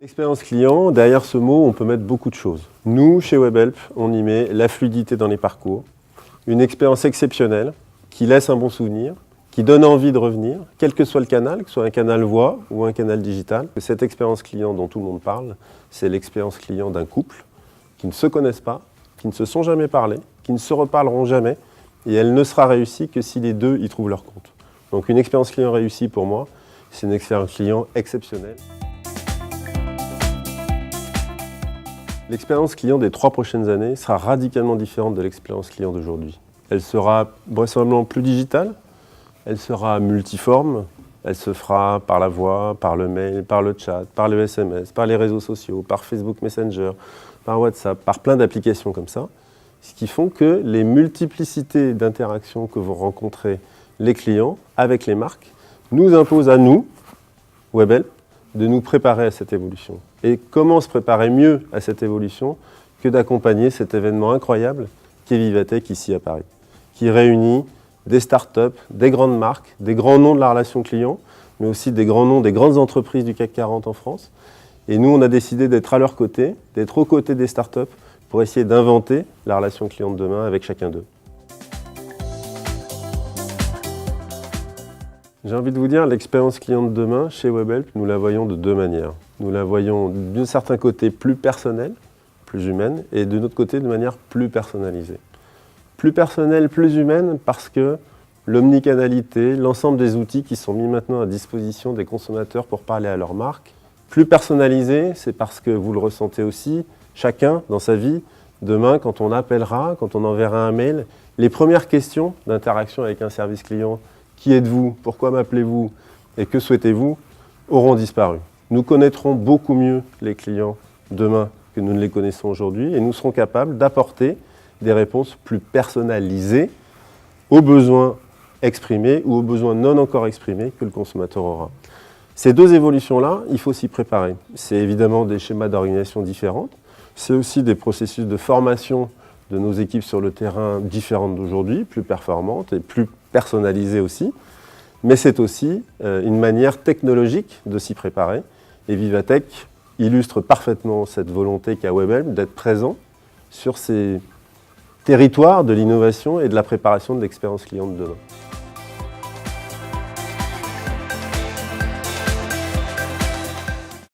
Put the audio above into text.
Expérience client, derrière ce mot, on peut mettre beaucoup de choses. Nous, chez Webhelp, on y met la fluidité dans les parcours, une expérience exceptionnelle qui laisse un bon souvenir, qui donne envie de revenir, quel que soit le canal, que ce soit un canal voix ou un canal digital. Cette expérience client dont tout le monde parle, c'est l'expérience client d'un couple qui ne se connaissent pas, qui ne se sont jamais parlé, qui ne se reparleront jamais, et elle ne sera réussie que si les deux y trouvent leur compte. Donc une expérience client réussie pour moi, c'est une expérience client exceptionnelle. L'expérience client des 3 prochaines années sera radicalement différente de l'expérience client d'aujourd'hui. Elle sera vraisemblablement plus digitale, elle sera multiforme, elle se fera par la voix, par le mail, par le chat, par le SMS, par les réseaux sociaux, par Facebook Messenger, par WhatsApp, par plein d'applications comme ça, ce qui font que les multiplicités d'interactions que vont rencontrer les clients avec les marques nous imposent à nous, Webhelp, de nous préparer à cette évolution. Et comment se préparer mieux à cette évolution que d'accompagner cet événement incroyable qu'est Vivatech ici à Paris, qui réunit des startups, des grandes marques, des grands noms de la relation client, mais aussi des grands noms des grandes entreprises du CAC 40 en France. Et nous, on a décidé d'être à leur côté, d'être aux côtés des startups pour essayer d'inventer la relation client de demain avec chacun d'eux. J'ai envie de vous dire, l'expérience client de demain, chez Webhelp, nous la voyons de deux manières. Nous la voyons d'un certain côté plus personnelle, plus humaine, et de notre côté de manière plus personnalisée. Plus personnelle, plus humaine, parce que l'omnicanalité, l'ensemble des outils qui sont mis maintenant à disposition des consommateurs pour parler à leur marque. Plus personnalisée, c'est parce que vous le ressentez aussi, chacun dans sa vie, demain quand on appellera, quand on enverra un mail, les premières questions d'interaction avec un service client, qui êtes-vous, pourquoi m'appelez-vous et que souhaitez-vous, auront disparu. Nous connaîtrons beaucoup mieux les clients demain que nous ne les connaissons aujourd'hui et nous serons capables d'apporter des réponses plus personnalisées aux besoins exprimés ou aux besoins non encore exprimés que le consommateur aura. Ces deux évolutions-là, il faut s'y préparer. C'est évidemment des schémas d'organisation différents, c'est aussi des processus de formation de nos équipes sur le terrain différentes d'aujourd'hui, plus performantes et plus personnalisées aussi, mais c'est aussi une manière technologique de s'y préparer. Et Vivatech illustre parfaitement cette volonté qu'a Webhelp d'être présent sur ces territoires de l'innovation et de la préparation de l'expérience client de demain.